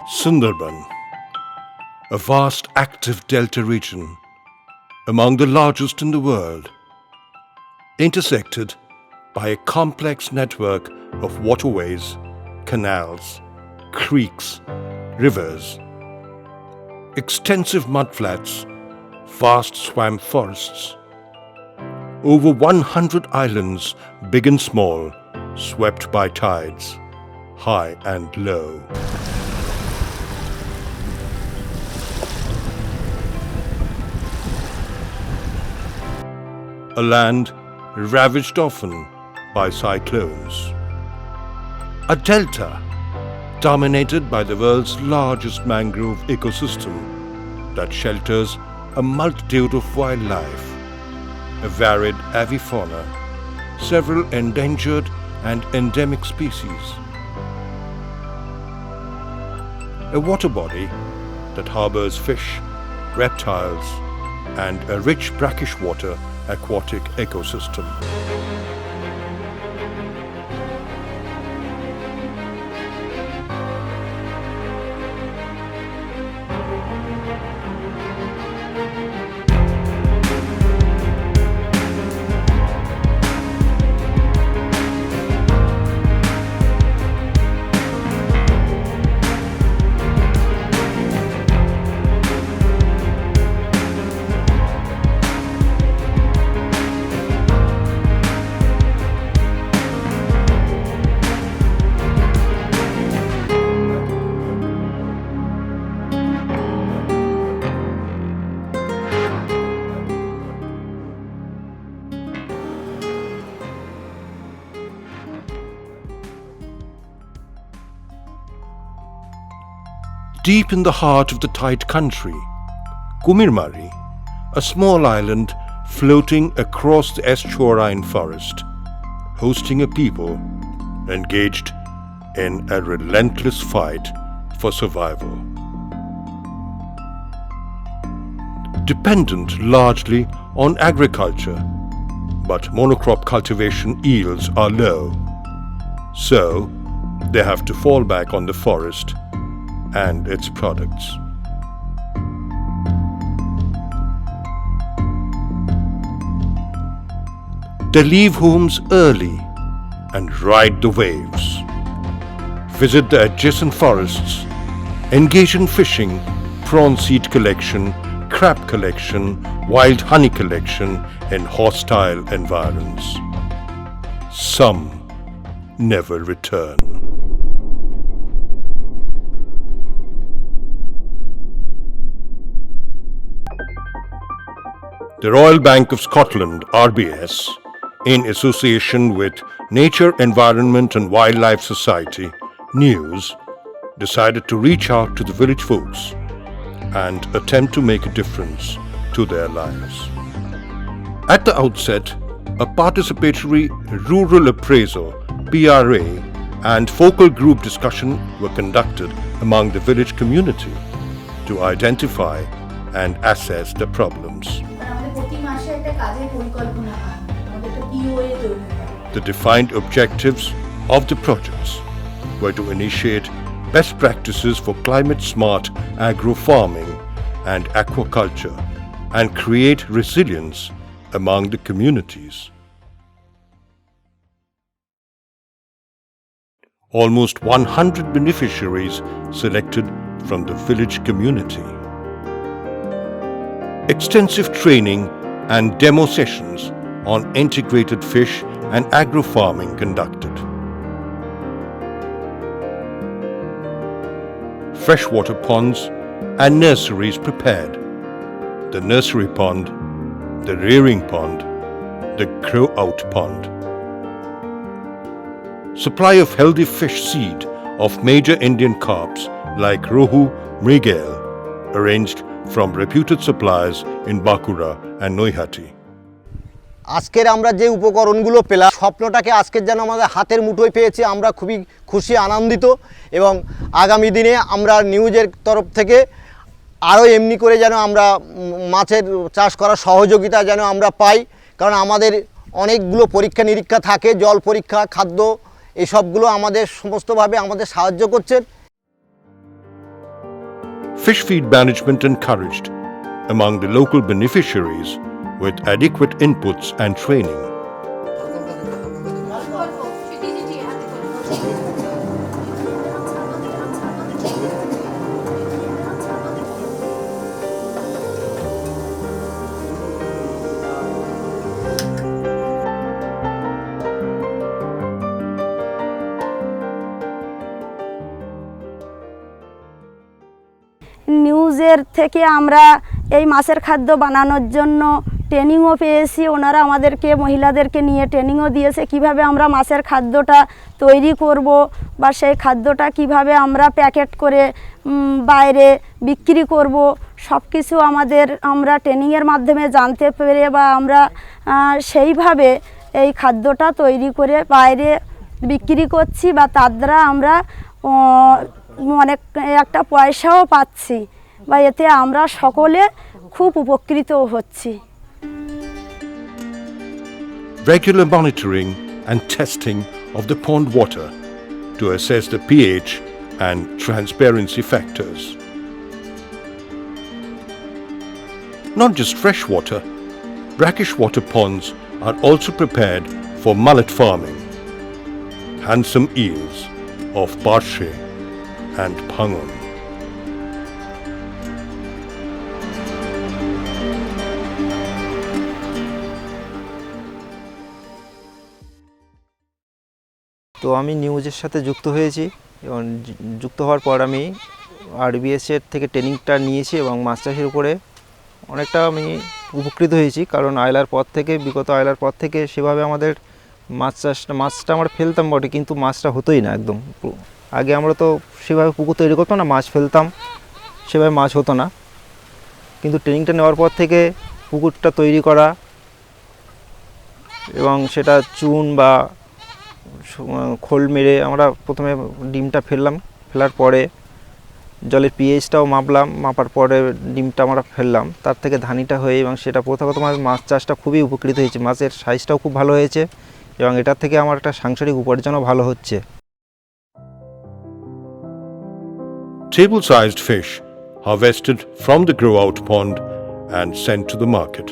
Sundarban, a vast active delta region, among the largest in the world, intersected by a complex network of waterways, canals, creeks, rivers, extensive mudflats, vast swamp forests, over 100 islands, big and small, swept by tides, high and low. A land ravaged often by cyclones. A delta dominated by the world's largest mangrove ecosystem that shelters a multitude of wildlife, a varied avifauna, several endangered and endemic species. A water body that harbors fish, reptiles, and a rich brackish water aquatic ecosystem. Deep in the heart of the tide country, Kumirmari, a small island floating across the estuarine forest, hosting a people engaged in a relentless fight for survival. Dependent largely on agriculture, but monocrop cultivation yields are low, so they have to fall back on the forest and its products. They leave homes early and ride the waves, visit the adjacent forests, engage in fishing, prawn seed collection, crab collection, wild honey collection in hostile environs. Some never return. The Royal Bank of Scotland (RBS), in association with Nature, Environment and Wildlife Society, News, decided to reach out to the village folks and attempt to make a difference to their lives. At the outset, a participatory rural appraisal (PRA) and focal group discussion were conducted among the village community to identify and assess the problems. The defined objectives of the projects were to initiate best practices for climate-smart agro-farming and aquaculture and create resilience among the communities. Almost 100 beneficiaries selected from the village community. Extensive training and demo sessions on integrated fish and agro-farming conducted. Freshwater ponds and nurseries prepared. The nursery pond, the rearing pond, the grow-out pond. Supply of healthy fish seed of major Indian carps like rohu, mrigal, arranged from reputed suppliers in Bankura and Noihati. আজকের আমরা যে উপকরণগুলো পেলাম স্বপ্নটাকে আজকের যেন আমাদের হাতের মুঠোয় পেয়েছি আমরা খুবই খুশি আনন্দিত এবং আগামী দিনে আমরা নিউজের তরফ থেকে আরও এমনি করে যেন আমরা মাছের চাষ করার সহযোগিতা যেন আমরা পাই কারণ আমাদের অনেকগুলো পরীক্ষা নিরীক্ষা থাকে জল পরীক্ষা খাদ্য এই সবগুলো আমাদের সমস্তভাবে আমাদের সাহায্য করছে fish feed management encouraged among the local beneficiaries with adequate inputs and training. নিউজের থেকে আমরা এই মাছের খাদ্য বানানোর জন্য ট্রেনিংও পেয়েছি। ওনারা আমাদেরকে মহিলাদেরকে নিয়ে ট্রেনিংও দিয়েছে কিভাবে আমরা মাছের খাদ্যটা তৈরি করব বা সেই খাদ্যটা কিভাবে আমরা প্যাকেট করে বাইরে বিক্রি করব, সব কিছু আমরা ট্রেনিংয়ের মাধ্যমে জানতে পেরে বা আমরা সেইভাবে এই খাদ্যটা তৈরি করে বাইরে বিক্রি করছি বা তার দ্বারা আমরা অনেক একটা পয়সাও পাচ্ছি বা এতে আমরা সকলে খুব উপকৃত হচ্ছি। Regular monitoring and testing of the pond water to assess the pH and transparency factors. Not just fresh water, brackish water ponds are also prepared for mullet farming. Handsome eels of parshe and bhangon. তো আমি নিউজের সাথে যুক্ত হয়েছি এবং যুক্ত হওয়ার পর আমি আরবিএসের থেকে ট্রেনিংটা নিয়েছি এবং মাছ চাষের উপরে অনেকটা আমি উপকৃত হয়েছি। কারণ বিগত আয়লার পর থেকে সেভাবে আমাদের মাছটা আমরা ফেলতাম বটে, কিন্তু মাছটা হতোই না একদম। আগে আমরা তো সেভাবে পুকুর তৈরি করতাম না, মাছ ফেলতাম, সেভাবে মাছ হতো না। কিন্তু ট্রেনিংটা নেওয়ার পর থেকে পুকুরটা তৈরি করা এবং সেটা চুন বা খোল মেরে আমরা প্রথমে ডিমটা ফেলার পরে জলের পিএইচটাও মাপার পরে ডিমটা আমরা ফেললাম, তার থেকে ধানিটা হয়ে এবং সেটা প্রথমত মাছ চাষটা খুবই উপকৃত হয়েছে। মাছের সাইজটাও খুব ভালো হয়েছে এবং এটার থেকে আমার একটা সাংসারিক উপার্জনও ভালো হচ্ছে। Table-sized fish harvested from the grow-out pond and sent to the market.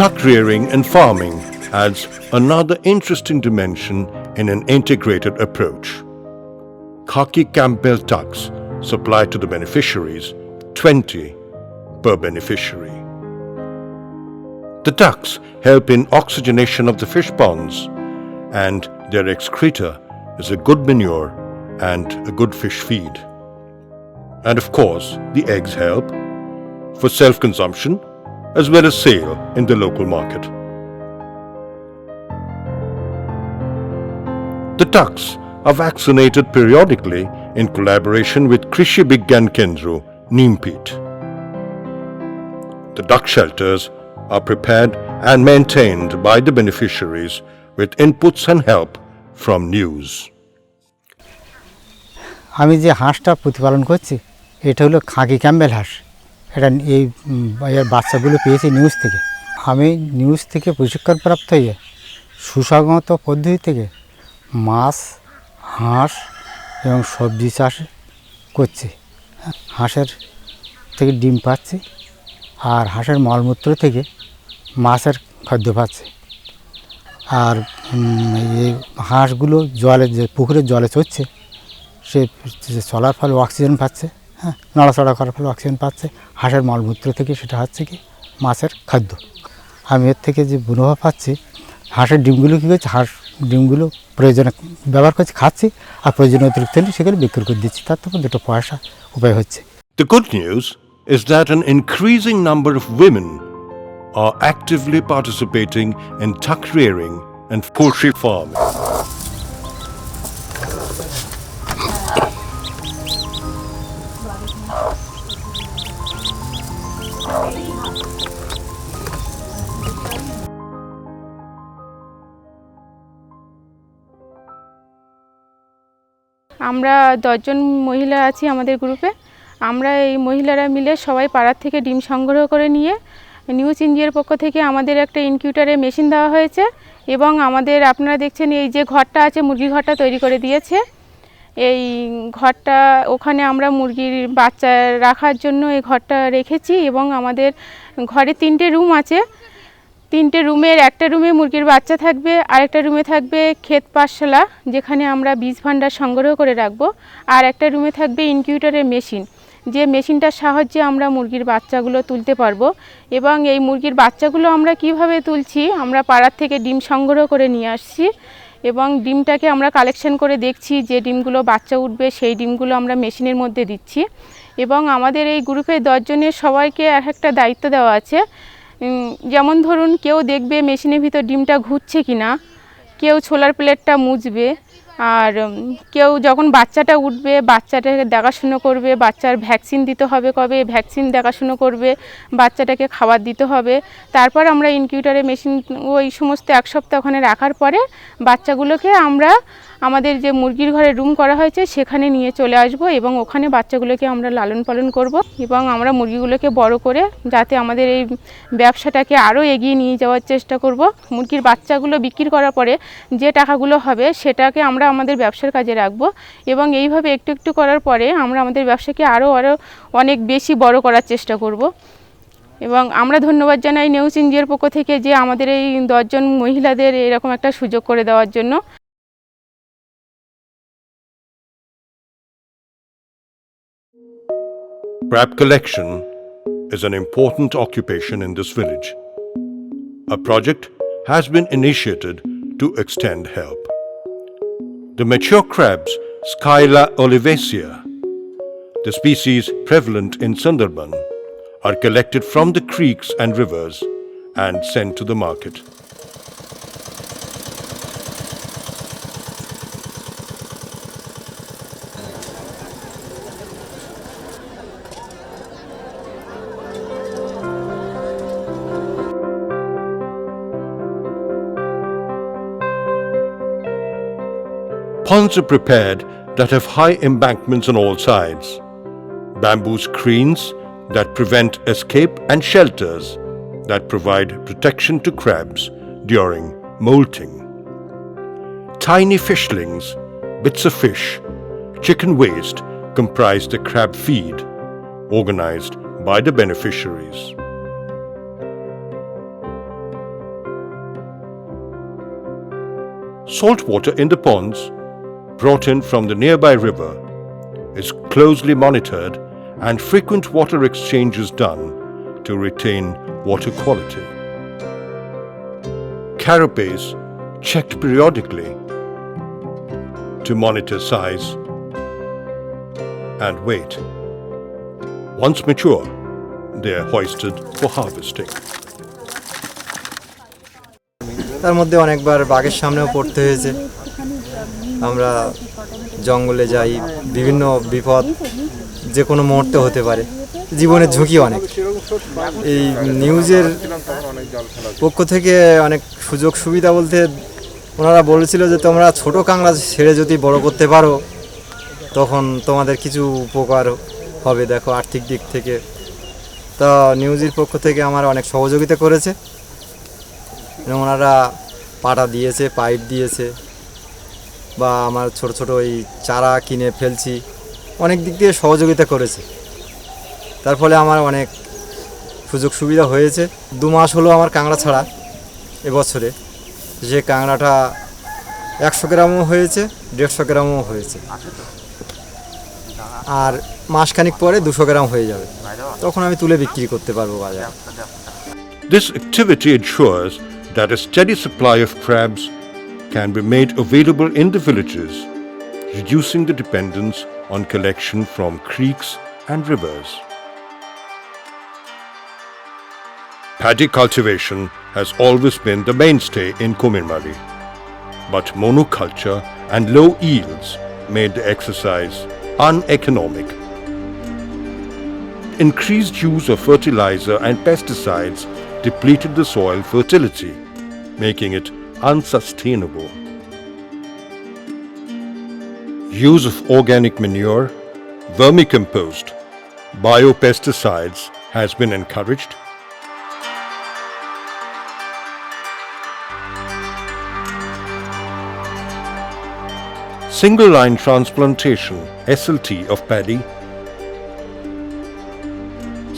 Duck rearing and farming adds another interesting dimension in an integrated approach. Khaki Campbell ducks supply to the beneficiaries 20 per beneficiary. The ducks help in oxygenation of the fish ponds, and their excreta is a good manure and a good fish feed. And of course, the eggs help for self-consumption as well as sale in the local market. The ducks are vaccinated periodically in collaboration with Krishi Bigyan Kendro, Neempit. The duck shelters are prepared and maintained by the beneficiaries with inputs and help from news. আমি যে হাঁসটা প্রতিপালন করছি এটা হলো খাকি Campbell হাঁস। এটা এই বাচ্চাগুলো পেয়েছি নিউজ থেকে। আমি নিউজ থেকে প্রশিক্ষণপ্রাপ্ত হয়ে সুসংগত পদ্ধতি থেকে মাছ, হাঁস এবং সবজি চাষ করছি। হাঁসের থেকে ডিম পাচ্ছি আর হাঁসের মলমূত্র থেকে মাছের খাদ্য পাচ্ছি। আর এই হাঁসগুলো পুকুরের জলে চড়ছে, সে চলার ফলে অক্সিজেন পাচ্ছে, হ্যাঁ, নড়াচড়া করার ফলে অক্সিজেন পাচ্ছে। হাঁসের মলমূত্র থেকে সেটা হচ্ছে কি মাছের খাদ্য। আমি এর থেকে যে মুনাফা পাচ্ছি, হাঁসের ডিমগুলো কী করছে, হাঁস ডিমগুলো প্রয়োজনে ব্যবহার করছি, খাচ্ছি, আর প্রয়োজনে অতিরিক্ত হলে সেগুলো বিক্রি করে দিচ্ছি, তার থেকে দুটো পয়সা উপায় হচ্ছে। The good news is that an increasing number of women are actively participating in duck rearing and poultry farming. আমরা 10 জন মহিলা আছি আমাদের গ্রুপে। আমরা এই মহিলারা মিলে সবাই পাড়ার থেকে ডিম সংগ্রহ করে নিয়ে নিউজ ইন্ডিয়ার পক্ষ থেকে আমাদের একটা ইনকিউটারে মেশিন দেওয়া হয়েছে এবং আমাদের আপনারা দেখছেন এই যে ঘরটা আছে মুরগির ঘরটা তৈরি করে দিয়েছে। এই ঘরটা ওখানে আমরা মুরগির বাচ্চা রাখার জন্য এই ঘরটা রেখেছি এবং আমাদের ঘরে 3টে রুম আছে। 3টে রুমের একটা রুমে মুরগির বাচ্চা থাকবে, আরেকটা রুমে থাকবে ক্ষেত পাঠশালা যেখানে আমরা বীজ ভাণ্ডার সংগ্রহ করে রাখবো, আর একটা রুমে থাকবে ইনকিউটারের মেশিন, যে মেশিনটার সাহায্যে আমরা মুরগির বাচ্চাগুলো তুলতে পারবো। এবং এই মুরগির বাচ্চাগুলো আমরা কিভাবে তুলছি, আমরা পাড়ার থেকে ডিম সংগ্রহ করে নিয়ে আসছি এবং ডিমটাকে আমরা কালেকশন করে দেখছি যে ডিমগুলো বাচ্চা উঠবে সেই ডিমগুলো আমরা মেশিনের মধ্যে দিচ্ছি। এবং আমাদের এই গ্রুপে 10 জনের সবাইকে এক একটা দায়িত্ব দেওয়া আছে। যেমন ধরুন কেউ দেখবে মেশিনের ভিতর ডিমটা ঘুরছে কি না, কেউ ছোলার প্লেটটা মুছবে, আর কেউ যখন বাচ্চাটা উঠবে বাচ্চাটাকে দেখাশুনো করবে, বাচ্চার ভ্যাকসিন দিতে হবে কবে, ভ্যাকসিন দেখাশুনো করবে, বাচ্চাটাকে খাবার দিতে হবে। তারপর আমরা ইনকিউটারে মেশিন ওই সমস্ত 1 সপ্তাহ ওখানে রাখার পরে বাচ্চাগুলোকে আমরা আমাদের যে মুরগির ঘরে রুম করা হয়েছে সেখানে নিয়ে চলে আসব এবং ওখানে বাচ্চাগুলোকে আমরা লালন পালন করব এবং আমরা মুরগিগুলোকে বড় করে যাতে আমাদের এই ব্যবসাটাকে আরও এগিয়ে নিয়ে যাওয়ার চেষ্টা করব। মুরগির বাচ্চাগুলো বিক্রি করার পরে যে টাকাগুলো হবে সেটাকে আমরা আমাদের ব্যবসার কাজে রাখব এবং এইভাবে একটু একটু করার পরে আমরা আমাদের ব্যবসাকে আরও অনেক বেশি বড় করার চেষ্টা করব। এবং আমরা ধন্যবাদ জানাই নিউজ ইন্ডিয়ার পক্ষ থেকে যে আমাদের এই 10 জন মহিলাদের এরকম একটা সুযোগ করে দেওয়ার জন্য। Crab collection is an important occupation in this village. A project has been initiated to extend help. The mature crabs, Scylla olivacea, the species prevalent in Sundarban, are collected from the creeks and rivers and sent to the market. Ponds are prepared that have high embankments on all sides, bamboo screens that prevent escape, and shelters that provide protection to crabs during molting. Tiny fishlings, bits of fish, chicken waste comprise the crab feed organized by the beneficiaries. Salt water in the ponds, brought in from the nearby river, is closely monitored and frequent water exchange is done to retain water quality. Carapace checked periodically to monitor size and weight. Once mature, they are hoisted for harvesting. তার মধ্যে অনেকবার বাঘের সামনেও পড়তে হয়েছে। আমরা জঙ্গলে যাই, বিভিন্ন বিপদ যে কোনো মুহূর্তে হতে পারে, জীবনের ঝুঁকি অনেক। এই নিউজের পক্ষ থেকে অনেক সুযোগ সুবিধা বলতে ওনারা বলেছিল যে তোমরা ছোট কাঁকড়া ছেড়ে যদি বড় করতে পারো তখন তোমাদের কিছু উপকার হবে, দেখো আর্থিক দিক থেকে। তা নিউজের পক্ষ থেকে আমার অনেক সহযোগিতা করেছে, ওনারা পাটা দিয়েছে, পাইপ দিয়েছে, বা আমার ছোট ছোট ওই চারা কিনে ফেলছি, অনেক দিক দিয়ে সহযোগিতা করেছে। তার ফলে আমার অনেক সুযোগ সুবিধা হয়েছে। 2 মাস হলো আমার কাঁকড়া ছাড়া এবছরে, যে কাঁকড়াটা 100 গ্রামও হয়েছে, 150 গ্রামও হয়েছে, আর মাসখানিক পরে 200 গ্রাম হয়ে যাবে, তখন আমি তুলে বিক্রি করতে পারবো বাজারে। This activity ensures that a steady supply of crabs can be made available in the villages, reducing the dependence on collection from creeks and rivers. Paddy cultivation has always been the mainstay in Kumirmari, but monoculture and low yields made the exercise uneconomic. Increased use of fertilizer and pesticides depleted the soil fertility, making it unsustainable. use of organic manure, vermicompost, biopesticides has been encouraged. Single line transplantation (SLT) of paddy,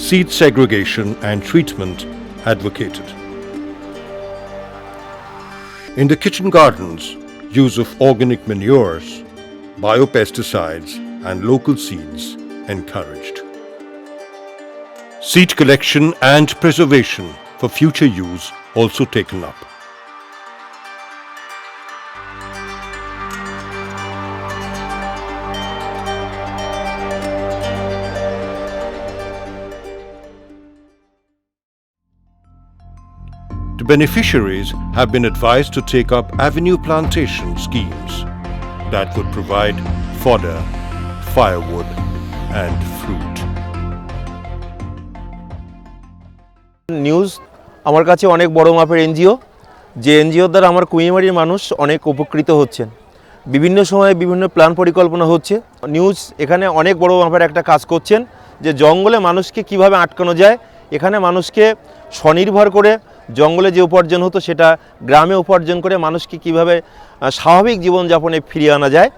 seed segregation and treatment advocated. In the kitchen gardens, use of organic manures, biopesticides and local seeds encouraged. Seed collection and preservation for future use also taken up. The beneficiaries have been advised to take up avenue plantation schemes that would provide fodder, firewood and fruit. News আমার কাছে অনেক বড় মাপের NGO, যে NGO দ্বারা আমার কুমিরমারির মানুষ অনেক উপকৃত হচ্ছেন। বিভিন্ন সময়ে বিভিন্ন প্ল্যান পরিকল্পনা হচ্ছে। নিউজ এখানে অনেক বড় মাপের একটা কাজ করছেন, যে জঙ্গলে মানুষকে কিভাবে আটকানো যায়, এখানে মানুষকে স্বনির্ভর করে জঙ্গলে যে উপার্জন হতো সেটা গ্রামে উপার্জন করে মানুষকে কিভাবে স্বাভাবিক জীবনযাপনে ফিরিয়ে আনা যায়,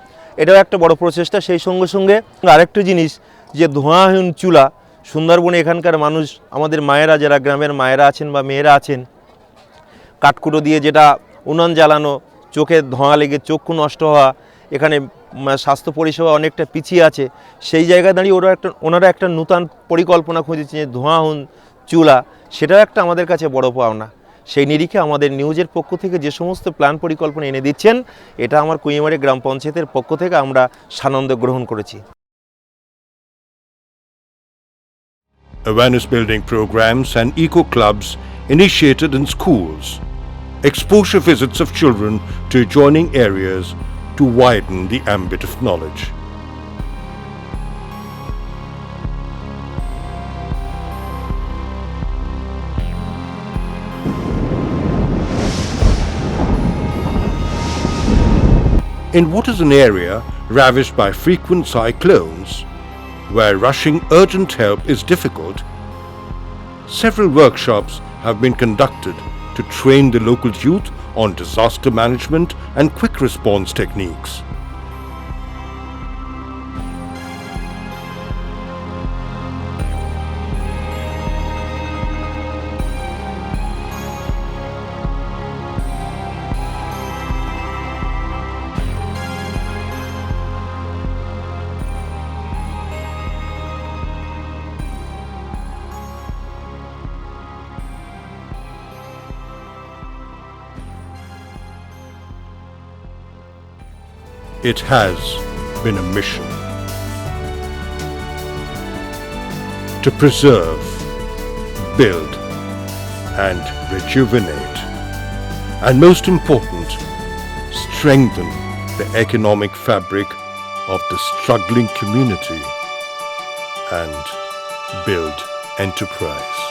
এটাও একটা বড় প্রচেষ্টা। সেই সঙ্গে সঙ্গে আরেকটা জিনিস, যে ধোঁয়াহীন চুলা সুন্দরবনে এখানকার মানুষ, আমাদের মায়েরা, যারা গ্রামের মায়েরা আছেন বা মেয়েরা আছেন, কাঠকুটো দিয়ে যেটা উনুন জ্বালানো, চোখে ধোঁয়া লেগে চক্ষু নষ্ট হওয়া, এখানে স্বাস্থ্য পরিষেবা অনেকটা পিছিয়ে আছে। সেই জায়গায় দাঁড়িয়ে ওনারা একটা নূতন পরিকল্পনা খুঁজেছে, যে ধোঁয়াহীন চুলা, সেটাও একটা আমাদের কাছে বড় পাওনা। সেই নিরিখে আমাদের নিউজের পক্ষ থেকে যে সমস্ত প্ল্যান পরিকল্পনা এনে দিচ্ছেন, এটা আমার কুমিরমারি গ্রাম পঞ্চায়েতের পক্ষ থেকে আমরা সানন্দে গ্রহণ করেছি। Awareness building programs and eco clubs initiated in schools, exposure visits of children to adjoining areas to widen the ambit of knowledge. In what is an area ravaged by frequent cyclones, where rushing urgent help is difficult, several workshops have been conducted to train the local youth on disaster management and quick response techniques. It has been a mission to preserve, build and rejuvenate, and most important, strengthen the economic fabric of the struggling community and build enterprise.